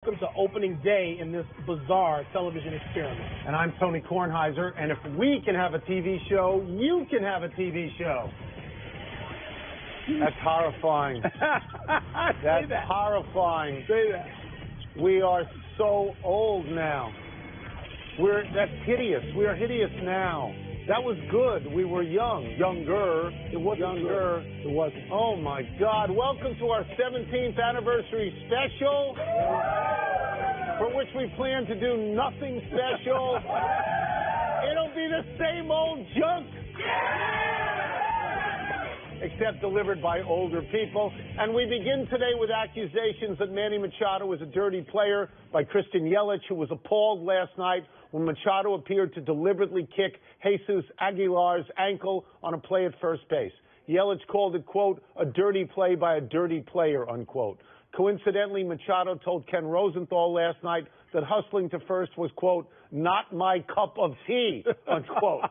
welcome to opening day in this bizarre television experiment. And I'm Tony Kornheiser, and if we can have a TV show, you can have a TV show. That's horrifying. That's horrifying. Say that. We are so old now. That's hideous. We are hideous now. That was good. We were young. Younger. It wasn't younger. Good. It wasn't. Oh, my God. Welcome to our 17th anniversary special, for which we plan to do nothing special. It'll be the same old junk, except delivered by older people. And we begin today with accusations that Manny Machado was a dirty player by Christian Yelich, who was appalled last night when Machado appeared to deliberately kick Jesus Aguilar's ankle on a play at first base. Yelich called it, quote, a dirty play by a dirty player, unquote. Coincidentally, Machado told Ken Rosenthal last night that hustling to first was, quote, not my cup of tea, unquote.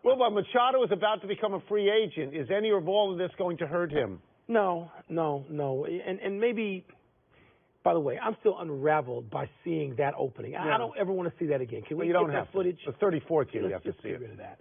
Well, but Machado is about to become a free agent. Is any or all of this going to hurt him? No. And maybe, by the way, I'm still unraveled by seeing that opening. Yeah. I don't ever want to see that again. Can we get that footage? The 34th year, you have to see it. Get rid of that.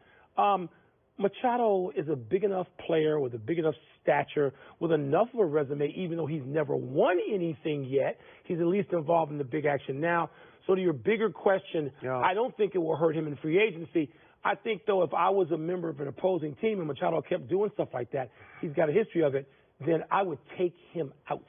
Machado is a big enough player with a big enough stature, with enough of a resume, even though he's never won anything yet. He's at least involved in the big action now. So to your bigger question, I don't think it will hurt him in free agency. I think, though, if I was a member of an opposing team and Machado kept doing stuff like that, he's got a history of it, then I would take him out.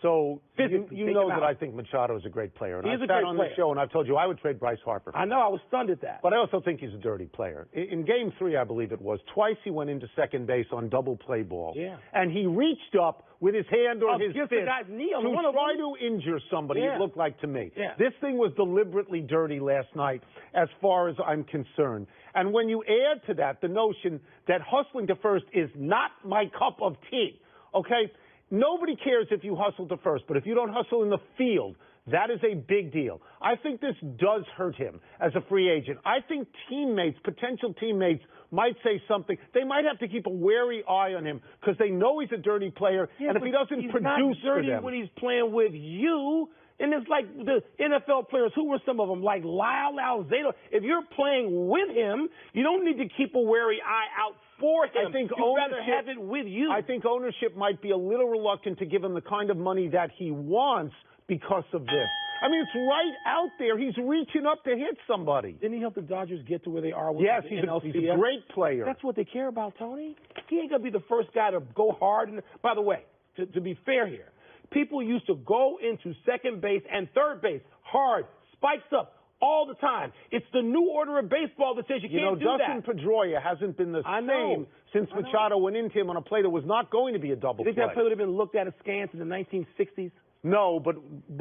So you know that I think Machado is a great player. And I've sat on the show and I've told you I would trade Bryce Harper. I know. I was stunned at that. But I also think he's a dirty player. In Game 3, I believe it was, twice he went into second base on double play ball. Yeah. And he reached up with his hand or his fist the guy's knee on to try to injure somebody, it looked like to me. Yeah. This thing was deliberately dirty last night as far as I'm concerned. And when you add to that the notion that hustling to first is not my cup of tea, okay? Nobody cares if you hustle to first, but if you don't hustle in the field, that is a big deal. I think this does hurt him as a free agent. I think teammates, potential teammates, might say something. They might have to keep a wary eye on him because they know he's a dirty player, and if he doesn't produce for them. He's not dirty when he's playing with you. And it's like the NFL players, who were some of them, like Lyle Alzado. If you're playing with him, you don't need to keep a wary eye out for him. I think you'd rather have it with you. I think ownership might be a little reluctant to give him the kind of money that he wants because of this. I mean, it's right out there. He's reaching up to hit somebody. Didn't he help the Dodgers get to where they are with the NLCS? He's a great player. That's what they care about, Tony. He ain't going to be the first guy to go hard. By the way, to be fair here, people used to go into second base and third base hard, spikes up, all the time. It's the new order of baseball that says you can't do that. Dustin Pedroia hasn't been the same since Machado went into him on a play that was not going to be a double play. You think that play would have been looked at askance in the 1960s? No, but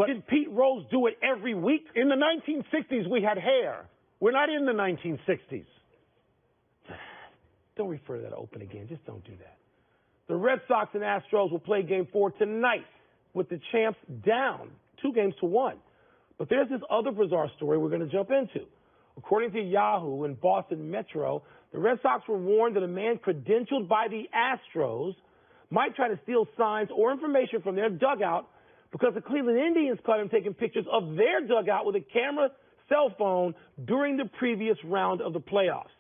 did Pete Rose do it every week? In the 1960s, we had hair. We're not in the 1960s. Don't refer to that open again. Just don't do that. The Red Sox and Astros will play Game 4 tonight with the champs down 2-1. But there's this other bizarre story we're going to jump into. According to Yahoo and Boston Metro, the Red Sox were warned that a man credentialed by the Astros might try to steal signs or information from their dugout because the Cleveland Indians caught him taking pictures of their dugout with a camera cell phone during the previous round of the playoffs.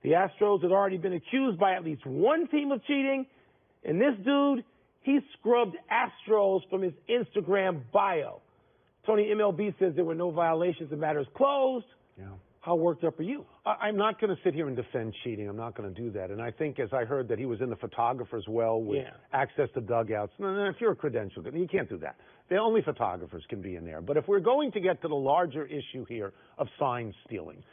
The Astros had already been accused by at least one team of cheating, and this dude, he scrubbed Astros from his Instagram bio. Tony, MLB says there were no violations. The matter is closed. Yeah. How worked up are you? I'm not going to sit here and defend cheating. I'm not going to do that. And I think, as I heard, that he was in the photographer's well with access to dugouts. No, if you're a credential, you can't do that. The only photographers can be in there. But if we're going to get to the larger issue here of sign stealing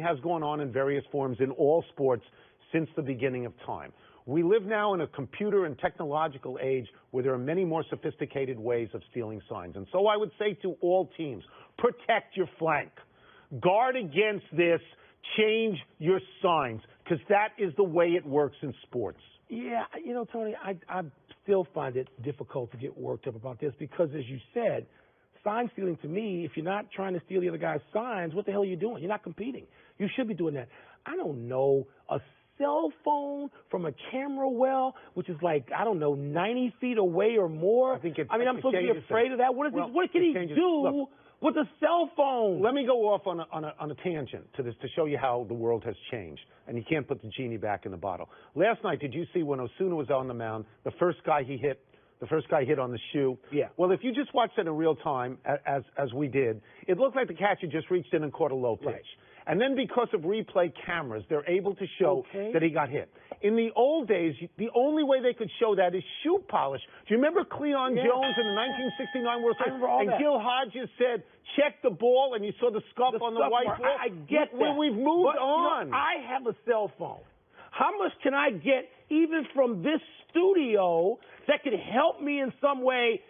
has gone on in various forms in all sports since the beginning of time. We live now in a computer and technological age where there are many more sophisticated ways of stealing signs. And so I would say to all teams, protect your flank. Guard against this. Change your signs, because that is the way it works in sports. Yeah, Tony, I still find it difficult to get worked up about this because, as you said, sign stealing to me, if you're not trying to steal the other guy's signs, what the hell are you doing? You're not competing. You should be doing that. I don't know a cell phone from a camera well, which is like, I don't know, 90 feet away or more? I'm supposed to be afraid of that? What can he do with a cell phone? Let me go off on a tangent to this to show you how the world has changed. And you can't put the genie back in the bottle. Last night, did you see when Osuna was on the mound, the first guy hit on the shoe? Yeah. Well, if you just watched it in real time, as we did, it looked like the catcher just reached in and caught a low pitch. Right. And then because of replay cameras, they're able to show that he got hit. In the old days, the only way they could show that is shoe polish. Do you remember Cleon Jones in the 1969 World Series? And Gil Hodges said, check the ball, and you saw the scuff on the white ball? I get that. We've moved on. You know, I have a cell phone. How much can I get even from this studio that could help me in some way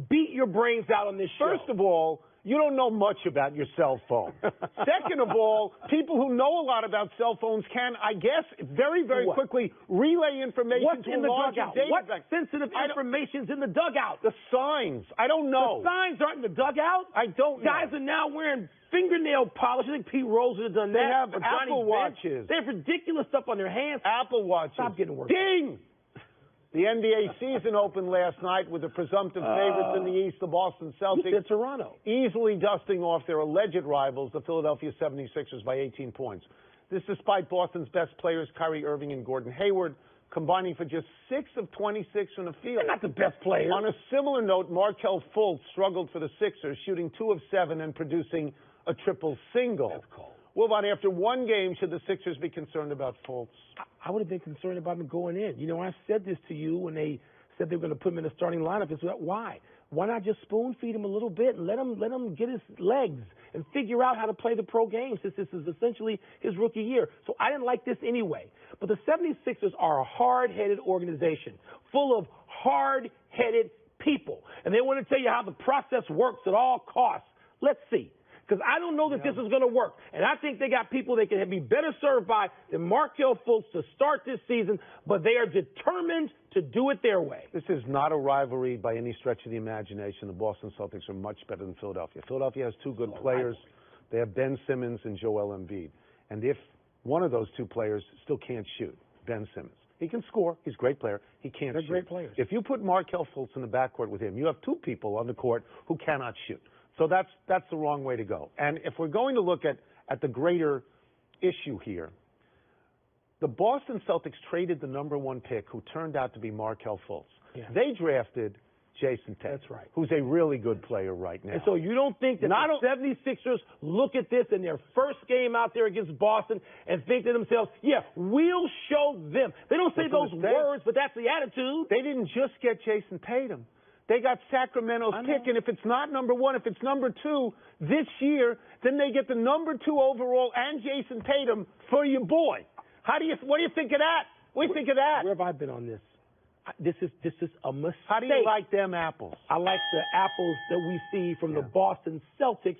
beat your brains out on this show? First of all, you don't know much about your cell phone. Second of all, people who know a lot about cell phones can, I guess, very, very quickly relay information to a larger database. What sensitive information's in the dugout? The signs. I don't know. The signs aren't in the dugout? I don't know. Guys are now wearing fingernail polish. I think Pete Rose would have done that. They have Apple Watches. They have ridiculous stuff on their hands. Apple Watches. Stop getting worse. Ding! The NBA season opened last night with the presumptive favorites in the East, the Boston Celtics. You said Toronto. Easily dusting off their alleged rivals, the Philadelphia 76ers, by 18 points. This despite Boston's best players, Kyrie Irving and Gordon Hayward, combining for just 6 of 26 from the field. They're not the best players. On a similar note, Markelle Fultz struggled for the Sixers, shooting 2 of 7 and producing a triple single. That's cold. Well, after one game, should the Sixers be concerned about Fultz? I would have been concerned about him going in. You know, I said this to you when they said they were going to put him in the starting lineup. It's why? Why not just spoon feed him a little bit and let him get his legs and figure out how to play the pro game, since this is essentially his rookie year. So I didn't like this anyway. But the 76ers are a hard-headed organization full of hard-headed people. And they want to tell you how the process works at all costs. Let's see. Because I don't know that this is going to work. And I think they got people they can be better served by than Markelle Fultz to start this season, but they are determined to do it their way. This is not a rivalry by any stretch of the imagination. The Boston Celtics are much better than Philadelphia. Philadelphia has 2 good players. They have Ben Simmons and Joel Embiid. And if one of those 2 players still can't shoot, Ben Simmons. He can score. He's a great player. He can't shoot. They're great players. If you put Markelle Fultz in the backcourt with him, you have 2 people on the court who cannot shoot. So that's the wrong way to go. And if we're going to look at the greater issue here, the Boston Celtics traded the #1 pick, who turned out to be Markelle Fultz. Yeah. They drafted Jason Tatum. That's right. Who's a really good player right now. And so you don't think that the 76ers look at this in their first game out there against Boston and think to themselves, yeah, we'll show them. They don't say those words, but that's the attitude. They didn't just get Jason Tatum. They got Sacramento's pick, and if it's not #1, if it's #2 this year, then they get the #2 overall and Jason Tatum for your boy. What do you think of that? What do you think of that? Where have I been on this? This is a mistake. How do you like them apples? I like the apples that we see from the Boston Celtics.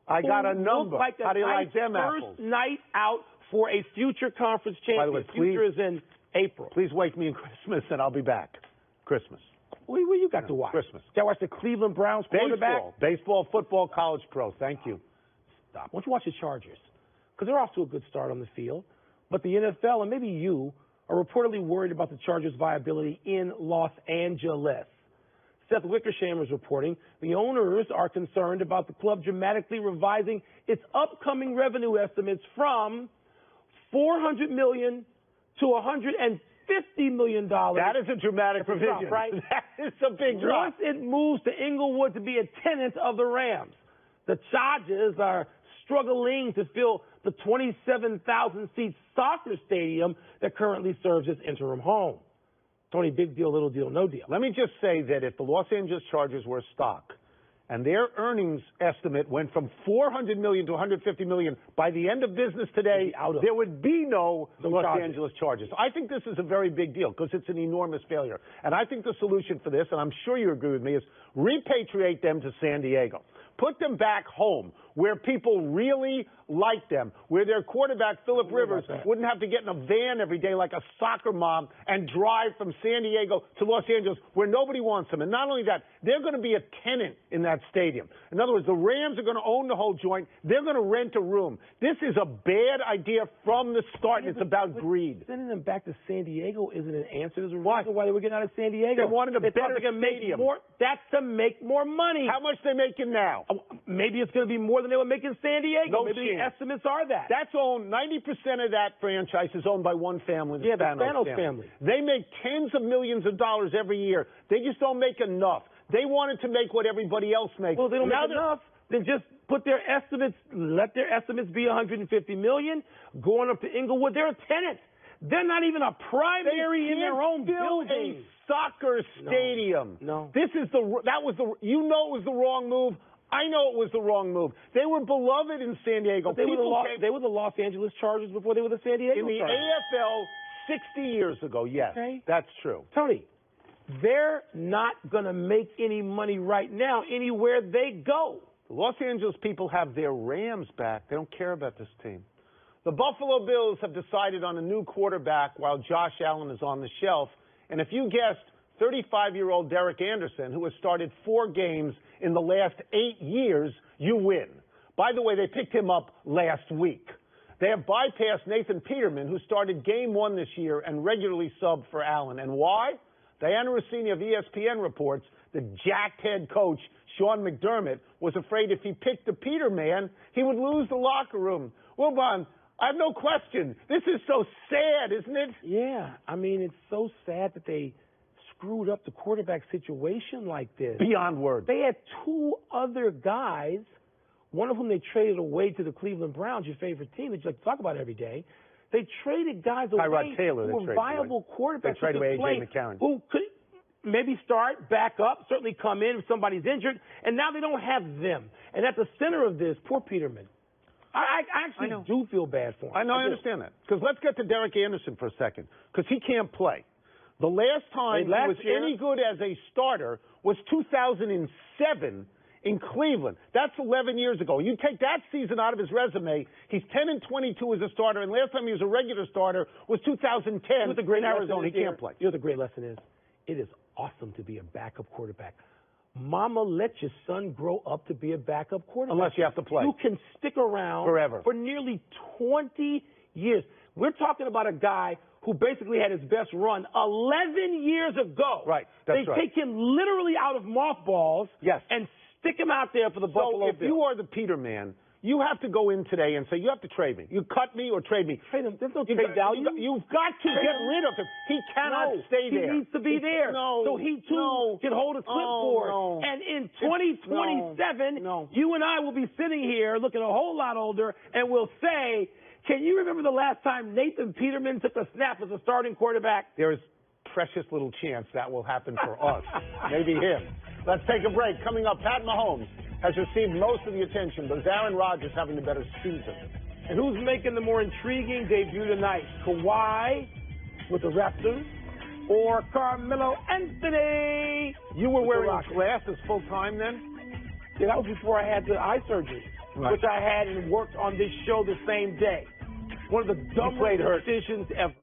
I got a number. How do you like them apples? First night out for a future conference champion. By the way, future is in April. Please wake me in Christmas, and I'll be back. Christmas. What you got to watch? Christmas. Got to watch the Cleveland Browns quarterback? Baseball, football, college pro. Thank you. Stop. Why don't you watch the Chargers? Because they're off to a good start on the field. But the NFL, and maybe you, are reportedly worried about the Chargers' viability in Los Angeles. Seth Wickersham is reporting the owners are concerned about the club dramatically revising its upcoming revenue estimates from $400 million to $150 million. That is a dramatic revision, drop, right? That is a big drop. Once it moves to Inglewood to be a tenant of the Rams, the Chargers are struggling to fill the 27,000-seat soccer stadium that currently serves as interim home. Tony, big deal, little deal, no deal. Let me just say that if the Los Angeles Chargers were a stock and their earnings estimate went from $400 million to $150 million by the end of business today, there would be no Los Angeles Chargers. I think this is a very big deal because it's an enormous failure. And I think the solution for this, and I'm sure you agree with me, is repatriate them to San Diego. Put them back home where people really like them, where their quarterback, Phillip Rivers, wouldn't have to get in a van every day like a soccer mom and drive from San Diego to Los Angeles, where nobody wants them. And not only that, they're going to be a tenant in that stadium. In other words, the Rams are going to own the whole joint. They're going to rent a room. This is a bad idea from the start, and it's about greed. Sending them back to San Diego isn't an answer. There's a reason why they were getting out of San Diego. They wanted a better stadium. That's to make more money. How much they making now? Maybe it's going to be more than they were making in San Diego. Maybe the estimates are that. That's owned, 90% of that franchise is owned by one family, the Spanos family. They make tens of millions of dollars every year. They just don't make enough. They wanted to make what everybody else makes. Well, they don't make enough. Then just put their estimates, let their estimates be $150 million, going up to Inglewood. They're a tenant. They're not even a primary in their own building. A soccer stadium. No. It was the wrong move. I know it was the wrong move. They were beloved in San Diego. But they were the Los Angeles Chargers before they were the San Diego in the Chargers. AFL 60 years ago, yes. Okay. That's true. Tony, they're not going to make any money right now anywhere they go. The Los Angeles people have their Rams back. They don't care about this team. The Buffalo Bills have decided on a new quarterback while Josh Allen is on the shelf. And if you guessed 35-year-old Derek Anderson, who has started 4 games in the last 8 years, you win. By the way, they picked him up last week. They have bypassed Nathan Peterman, who started game 1 this year and regularly subbed for Allen. And why? Diana Rossini of ESPN reports the jacked head coach, Sean McDermott, was afraid if he picked the Peterman, he would lose the locker room. Wilbon, I have no question. This is so sad, isn't it? Yeah. I mean, it's so sad that they screwed up the quarterback situation like this. Beyond words. They had 2 other guys, one of whom they traded away to the Cleveland Browns, your favorite team that you like to talk about every day. They traded guys away who were viable quarterbacks. They traded away A.J. McCarron. Who could maybe start, back up, certainly come in if somebody's injured, and now they don't have them. And at the center of this, poor Peterman. I actually do feel bad for him. I know, I understand that. Because let's get to Derek Anderson for a second, because he can't play. The last time he was any good as a starter was 2007 in Cleveland. That's 11 years ago. You take that season out of his resume, he's 10-22 as a starter, and last time he was a regular starter was 2010 in Arizona. He can't play. You know what the great lesson is? It is awesome to be a backup quarterback. Mama, let your son grow up to be a backup quarterback. Unless you have to play. You can stick around forever for nearly 20 years. We're talking about a guy who basically had his best run 11 years ago. Right, that's right. They take him literally out of mothballs and stick him out there for the Buffalo Bills. So if you are the Peterman, you have to go in today and say, you have to trade me. You cut me or trade me. Trade him. There's no trade value. You've got to get rid of him. He cannot stay there. He needs to be there. So he, too, can hold a clipboard. And in 2027, you and I will be sitting here looking a whole lot older, and we'll say, can you remember the last time Nathan Peterman took a snap as a starting quarterback? There is precious little chance that will happen for us. Maybe him. Let's take a break. Coming up, Pat Mahomes has received most of the attention, but is Aaron Rodgers having the better season? And who's making the more intriguing debut tonight? Kawhi with the Raptors or Carmelo Anthony? You were wearing glasses full time then? Yeah, that was before I had the eye surgery, which I had and worked on this show the same day. One of the dumbest decisions ever.